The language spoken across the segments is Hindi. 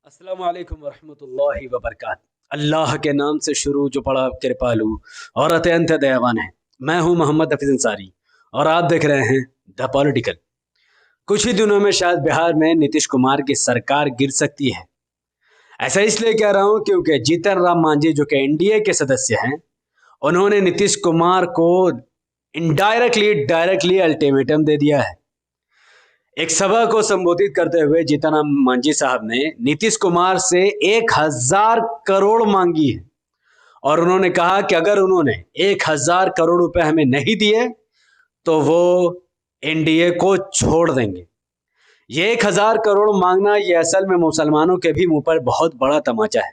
अस्सलाम वालेकुम वरहमतुल्लाहि वबरकात। अल्लाह के नाम से शुरू जो बड़ा कृपालु और अत्यंत दयावान है। मैं हूं मोहम्मद हफीज अंसारी और आप देख रहे हैं द पॉलिटिकल। कुछ ही दिनों में शायद बिहार में नीतीश कुमार की सरकार गिर सकती है। ऐसा इसलिए कह रहा हूं क्योंकि जीतन राम मांझी जो कि एनडीए के सदस्य हैं, उन्होंने नीतीश कुमार को इनडायरेक्टली डायरेक्टली अल्टीमेटम दे दिया है। एक सभा को संबोधित करते हुए जीतन राम मांझी साहब ने नीतीश कुमार से 1000 करोड़ मांगी है और उन्होंने कहा कि अगर उन्होंने 1000 करोड़ रुपए हमें नहीं दिए तो वो एनडीए को छोड़ देंगे। ये 1000 करोड़ मांगना ये असल में मुसलमानों के भी मुंह पर बहुत बड़ा तमाचा है।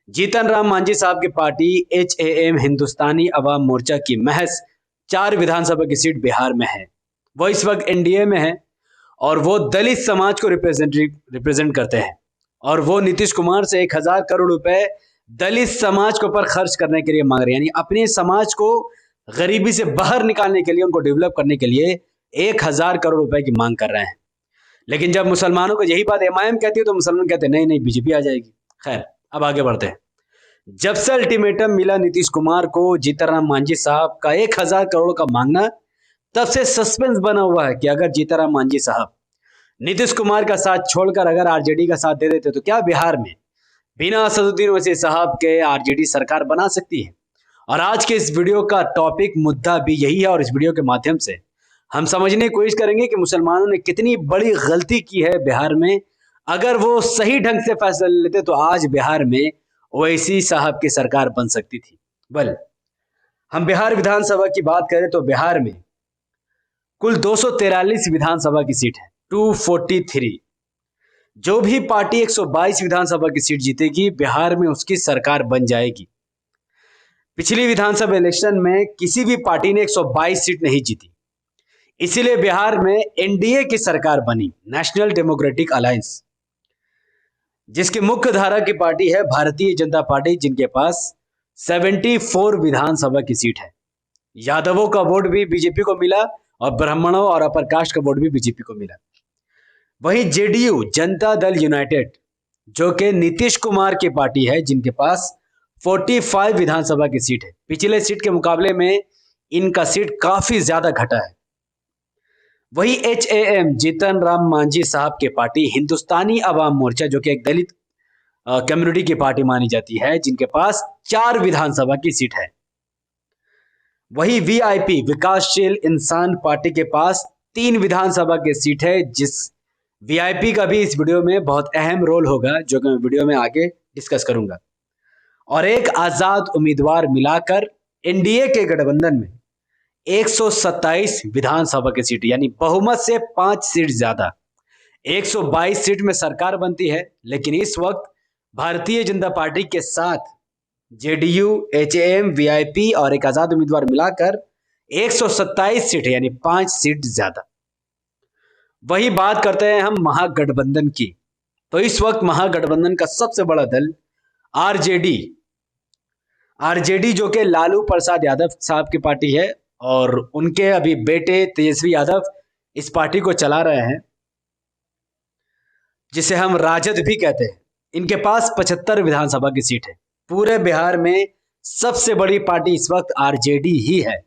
जीतन राम मांझी साहब की पार्टी HAM हिंदुस्तानी अवाम मोर्चा की महज 4 विधानसभा की सीट बिहार में है। वो इस वक्त एनडीए में है और वो दलित समाज को रिप्रेजेंट करते हैं और वो नीतीश कुमार से 1000 करोड़ रुपए दलित समाज के ऊपर खर्च करने के लिए मांग रहे हैं, यानी अपने समाज को गरीबी से बाहर निकालने के लिए, उनको डेवलप करने के लिए 1000 करोड़ रुपए की मांग कर रहे हैं। लेकिन जब मुसलमानों को यही बात एमआईएम कहती है तो मुसलमान कहते हैं नहीं नहीं बीजेपी आ जाएगी। खैर, अब आगे बढ़ते हैं। जब से अल्टीमेटम मिला नीतीश कुमार को जीतन राम मांझी साहब का 1000 करोड़ का मांगना, तब से सस्पेंस बना हुआ है कि अगर जीतन राम मांझी साहब नीतीश कुमार का साथ छोड़कर अगर आरजेडी का साथ दे देते तो क्या बिहार में बिना असदुद्दीन ओवैसी साहब के आरजेडी सरकार बना सकती है। और आज के इस वीडियो का टॉपिक मुद्दा भी यही है और इस वीडियो के माध्यम से हम समझने की कोशिश करेंगे कि मुसलमानों ने कितनी बड़ी गलती की है बिहार में। अगर वो सही ढंग से फैसला लेते तो आज बिहार में ओवैसी साहब की सरकार बन सकती थी। बल हम बिहार विधानसभा की बात करें तो बिहार में कुल 243 विधानसभा की सीट है, 243। जो भी पार्टी 122 विधानसभा की सीट जीतेगी बिहार में उसकी सरकार बन जाएगी। पिछली विधानसभा इलेक्शन में किसी भी पार्टी ने 122 सीट नहीं जीती, इसीलिए बिहार में एनडीए की सरकार बनी, नेशनल डेमोक्रेटिक अलायंस, जिसकी मुख्य धारा की पार्टी है भारतीय जनता पार्टी, जिनके पास 74 विधानसभा की सीट है। यादवों का वोट भी बीजेपी को मिला और ब्राह्मणों और अपर कास्ट का वोट भी बीजेपी को मिला। वहीं जेडीयू, जनता दल यूनाइटेड, जो कि नीतीश कुमार की पार्टी है, जिनके पास 45 विधानसभा की सीट है। पिछले सीट के मुकाबले में इनका सीट काफी ज्यादा घटा है। वही HAM, जीतन राम मांझी साहब की पार्टी हिंदुस्तानी अवाम मोर्चा, जो कि एक दलित कम्युनिटी की पार्टी मानी जाती है, जिनके पास 4 विधानसभा की सीट है। वही VIP, विकासशील इंसान पार्टी के पास 3 विधानसभा की सीट है, जिस VIP का भी इस वीडियो में बहुत अहम रोल होगा, जो कि मैं वीडियो में आगे डिस्कस करूंगा। और एक आजाद उम्मीदवार मिलाकर एनडीए के गठबंधन में 127 विधानसभा की सीट, यानी बहुमत से 5 सीट ज्यादा, 122 सीट में सरकार बनती है। लेकिन इस वक्त भारतीय जनता पार्टी के साथ जेडीयू, HAM, VIP और एक आजाद उम्मीदवार मिलाकर 127 सीट है, यानी 5 सीट ज्यादा। वही बात करते हैं हम महागठबंधन की, तो इस वक्त महागठबंधन का सबसे बड़ा दल आरजेडी, जो कि लालू प्रसाद यादव साहब की पार्टी है और उनके अभी बेटे तेजस्वी यादव इस पार्टी को चला रहे हैं, जिसे हम राजद भी कहते हैं। इनके पास 75 विधानसभा की सीट है। पूरे बिहार में सबसे बड़ी पार्टी इस वक्त आरजेडी ही है।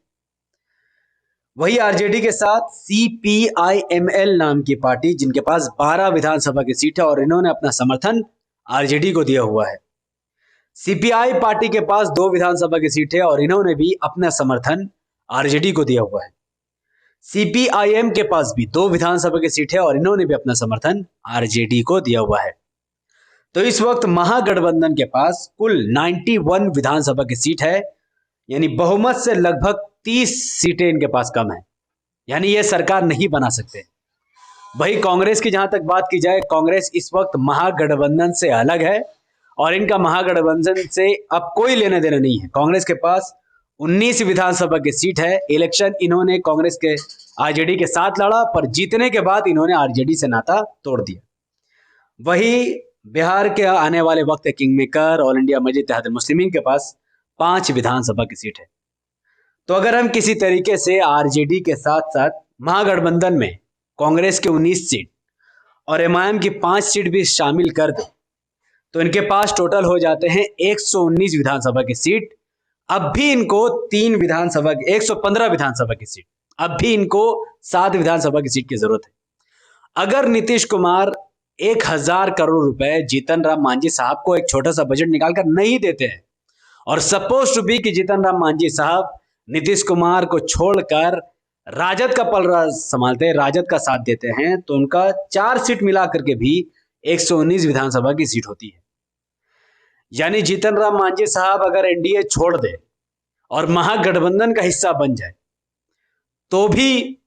वही आरजेडी के साथ CPIML नाम की पार्टी, जिनके पास 12 विधानसभा की सीट है और इन्होंने अपना समर्थन आरजेडी को दिया हुआ है। CPI पार्टी के पास 2 विधानसभा की सीट है और इन्होंने भी अपना समर्थन आरजेडी को दिया हुआ है। CPIM के पास भी 2 विधानसभा की सीट है और इन्होंने भी अपना समर्थन आरजेडी को दिया हुआ है। तो इस वक्त महागठबंधन के पास कुल 91 विधानसभा की सीट है, यानी बहुमत से लगभग 30 सीटें इनके पास कम है, यानी ये सरकार नहीं बना सकते। वही कांग्रेस की जहां तक बात की जाए, कांग्रेस इस वक्त महागठबंधन से अलग है और इनका महागठबंधन से अब कोई लेना देना नहीं है। कांग्रेस के पास 19 विधानसभा की सीट है। इलेक्शन इन्होंने कांग्रेस के आरजेडी के साथ लड़ा, पर जीतने के बाद इन्होंने आरजेडी से नाता तोड़ दिया। वही बिहार के आने वाले वक्त किंग मेकर ऑल इंडिया मजलिस इत्तेहाद मुस्लिमीन के पास 5 विधानसभा की सीट है। तो अगर हम किसी तरीके से आरजेडी के साथ साथ महागठबंधन में कांग्रेस के 19 सीट और एमआईएम की 5 सीट भी शामिल कर दें तो इनके पास टोटल हो जाते हैं 119 विधानसभा की सीट। अब भी इनको 115 विधानसभा की सीट, अब भी इनको 7 विधानसभा की सीट की जरूरत है। अगर नीतीश कुमार 1000 करोड़ रुपए जीतन राम मांझी साहब को एक छोटा सा बजट निकालकर नहीं देते हैं, और सपोज टू बी कि जीतन राम मांझी साहब नीतीश कुमार को छोड़कर राजद का पलड़ा संभालते हैं, राजद का साथ देते हैं, तो उनका 4 सीट मिलाकर के भी 119 विधानसभा की सीट होती है। यानी जीतन राम मांझी साहब अगर एनडीए छोड़ दे और महागठबंधन का हिस्सा बन जाए तो भी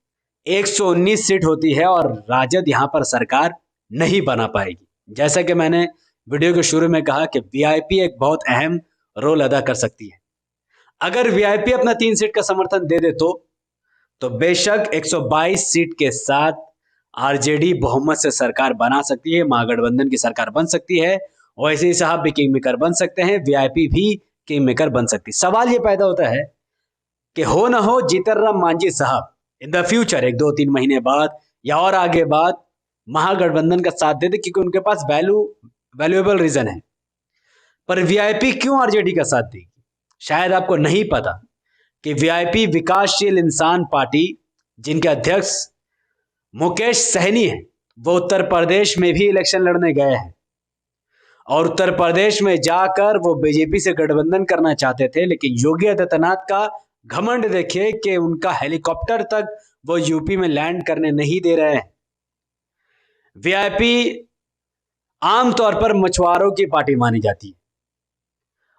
119 सीट होती है और राजद यहां पर सरकार नहीं बना पाएगी। जैसा कि मैंने वीडियो के शुरू में कहा कि वीआईपी एक बहुत अहम रोल अदा कर सकती है। अगर वीआईपी अपना 3 सीट का समर्थन दे दे तो बेशक 122 सीट के साथ आरजेडी बहुमत से सरकार बना सकती है, महागठबंधन की सरकार बन सकती है। वैसे ही साहब भी किंग मेकर बन सकते हैं, वीआईपी भी किंग मेकर बन सकती है। सवाल ये पैदा होता है कि हो ना हो जीतन राम मांझी साहब इन द फ्यूचर 1-2-3 महीने बाद या और आगे बाद महागठबंधन का साथ दे दे, क्योंकि उनके पास वैल्यूएबल रीजन है। पर वीआईपी क्यों आरजेडी का साथ देगी? शायद आपको नहीं पता कि वीआईपी विकासशील इंसान पार्टी, जिनके अध्यक्ष मुकेश सहनी है, वो उत्तर प्रदेश में भी इलेक्शन लड़ने गए हैं और उत्तर प्रदेश में जाकर वो बीजेपी से गठबंधन करना चाहते थे। लेकिन योगी आदित्यनाथ का घमंड देखिए कि उनका हेलीकॉप्टर तक वो यूपी में लैंड करने नहीं दे रहे हैं। वीआईपी आमतौर पर मछुआरों की पार्टी मानी जाती है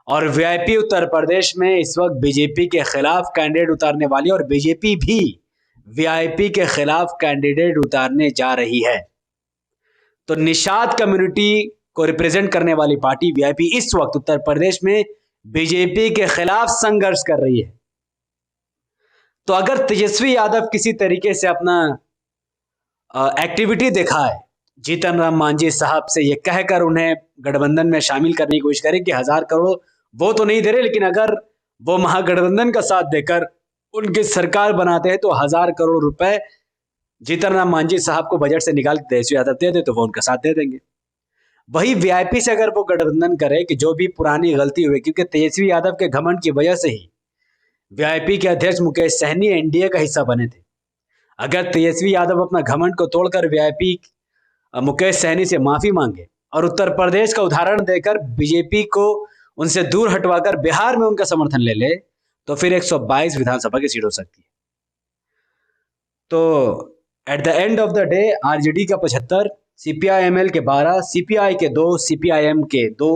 और वीआईपी उत्तर प्रदेश में इस वक्त बीजेपी के खिलाफ कैंडिडेट उतारने वाली, और बीजेपी भी वीआईपी के खिलाफ कैंडिडेट उतारने जा रही है। तो निषाद कम्युनिटी को रिप्रेजेंट करने वाली पार्टी वीआईपी इस वक्त उत्तर प्रदेश में बीजेपी के खिलाफ संघर्ष कर रही है। तो अगर तेजस्वी यादव किसी तरीके से अपना एक्टिविटी दिखाए, जीतन राम मांझी साहब से ये कहकर उन्हें गठबंधन में शामिल करने की कोशिश करें कि 1000 करोड़ वो तो नहीं दे रहे, लेकिन अगर वो महागठबंधन का साथ देकर उनकी सरकार बनाते हैं तो 1000 करोड़ रुपए जीतन राम मांझी साहब को बजट से निकाल के तेजस्वी यादव दे दे तो वो उनका साथ दे देंगे। वही वीआईपी से अगर वो गठबंधन करे कि जो भी पुरानी गलती हुई, क्योंकि तेजस्वी यादव के घमंड की वजह से ही वीआईपी के अध्यक्ष मुकेश सहनी एनडीए का हिस्सा बने थे। अगर तेजस्वी यादव अपना घमंड को तोड़कर वीआईपी मुकेश सहनी से माफी मांगे और उत्तर प्रदेश का उदाहरण देकर बीजेपी को उनसे दूर हटवाकर बिहार में उनका समर्थन ले ले, तो फिर 122 विधानसभा की सीट हो सकती है। तो at the end of the day RJD का 75, सीपीआईएमएल के 12, सीपीआई के 2, सीपीआईएम के 2,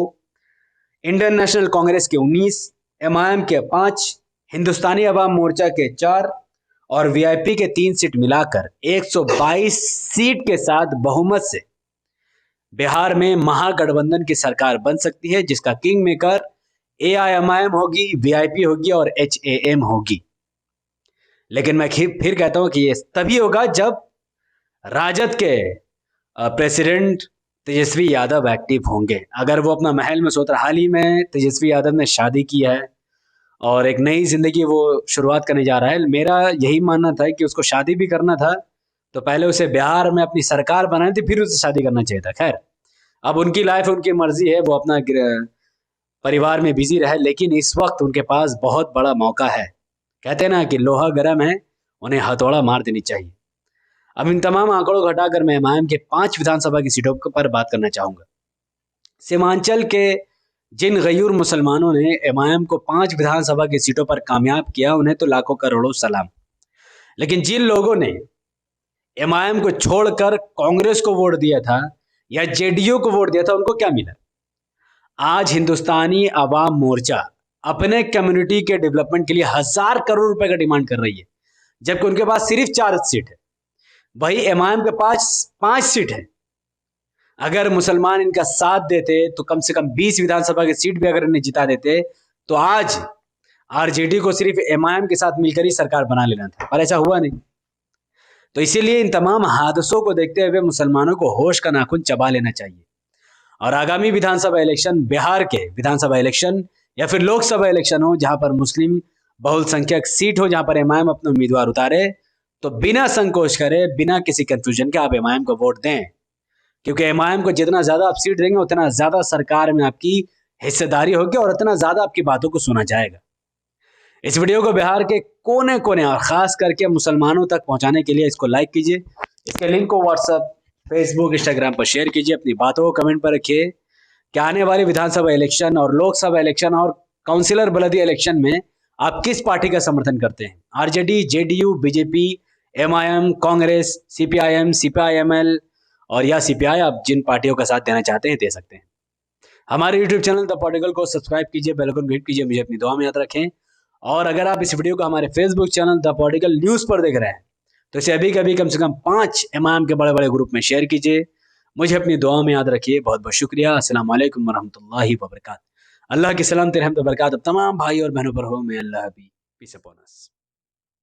इंडियन नेशनल कांग्रेस के 19, एमआईएम के 5, हिंदुस्तानी अवाम मोर्चा के 4 और वीआईपी के 3 सीट मिलाकर 122 सीट के साथ बहुमत से बिहार में महागठबंधन की सरकार बन सकती है, जिसका किंग मेकर एआईएमआईएम होगी, वीआईपी होगी और एचएएम होगी। लेकिन मैं फिर कहता हूं कि ये तभी होगा जब राजद के प्रेसिडेंट तेजस्वी यादव एक्टिव होंगे। अगर वो अपना महल में सोता, हाल ही में तेजस्वी यादव ने शादी की है और एक नई जिंदगी वो शुरुआत करने जा रहा है। मेरा यही मानना था कि उसको शादी भी करना था तो पहले उसे बिहार में अपनी सरकार बनानी थी, फिर उसे शादी करना चाहिए था। खैर, अब उनकी लाइफ, उनकी मर्जी है, वो अपना परिवार में बिजी रहे, लेकिन इस वक्त उनके पास बहुत बड़ा मौका है। कहते हैं ना कि लोहा गर्म है, उन्हें हथौड़ा मार देनी चाहिए। अब इन तमाम आंकड़ों को हटाकर मैं एमआईएम के 5 विधानसभा की सीटों पर बात करना चाहूंगा। सीमांचल के जिन गयूर मुसलमानों ने एमआईएम को 5 विधानसभा की सीटों पर कामयाब किया, उन्हें तो लाखों करोड़ों सलाम। लेकिन जिन लोगों ने एमआईएम को छोड़कर कांग्रेस को वोट दिया था या जेडीयू को वोट दिया था, उनको क्या मिला? आज हिंदुस्तानी अवाम मोर्चा अपने कम्युनिटी के डेवलपमेंट के लिए 1000 करोड़ रुपए का डिमांड कर रही है, जबकि उनके पास सिर्फ 4 सीट है। वही एमआईएम के पास 5 सीट है। अगर मुसलमान इनका साथ देते तो कम से कम 20 विधानसभा की सीट भी अगर इन्हें जिता देते तो आज आरजेडी को सिर्फ एमआईएम के साथ मिलकर ही सरकार बना लेना था, पर ऐसा हुआ नहीं। तो इसीलिए इन तमाम हादसों को देखते हुए मुसलमानों को होश का नाखून चबा लेना चाहिए और आगामी विधानसभा इलेक्शन, बिहार के विधानसभा इलेक्शन या फिर लोकसभा इलेक्शन हो, जहां पर मुस्लिम बहुसंख्यक सीट हो, जहां पर एमआईएम अपने उम्मीदवार उतारे, तो बिना संकोच करे, बिना किसी कंफ्यूजन के आप एमआईएम को वोट दें। क्योंकि एमआईएम को जितना ज़्यादा आप सीट देंगे उतना ज़्यादा सरकार में आपकी हिस्सेदारी होगी और उतना ज़्यादा आपकी बातों को सुना जाएगा। इस वीडियो को बिहार के कोने कोने और ख़ास करके मुसलमानों तक पहुंचाने के लिए इसको लाइक कीजिए, इसके लिंक को व्हाट्सएप, फेसबुक, इंस्टाग्राम पर शेयर कीजिए, अपनी बातों को कमेंट पर रखिए कि आने वाली विधानसभा इलेक्शन और लोकसभा इलेक्शन और काउंसिलर बलदिया इलेक्शन में आप किस पार्टी का समर्थन करते हैं। RJD, JDU, BJP, MIM, Congress, CPIM, CPIML और या सीपीआई, आप जिन पार्टियों का साथ देना चाहते हैं दे सकते हैं। हमारे यूट्यूब चैनल द पॉलिटिकल को सब्सक्राइब कीजिए, बेल आइकन को हिट कीजिए, मुझे अपनी दुआ में याद रखें। और अगर आप इस वीडियो को हमारे Facebook channel the political news पर देख रहे हैं तो इसे अभी कभी कम से कम 5 एमआईएम के बड़े बड़े ग्रुप में शेयर कीजिए। मुझे अपनी दुआ में याद रखिए। बहुत बहुत शुक्रिया। अस्सलाम वालेकुम वरहमतुल्लाहि वबरकातुहू। अल्लाह की सलामत रहमत बरकत तमाम भाई और बहनों पर हो। मैं अल्लाह भी पीस अपॉन अस।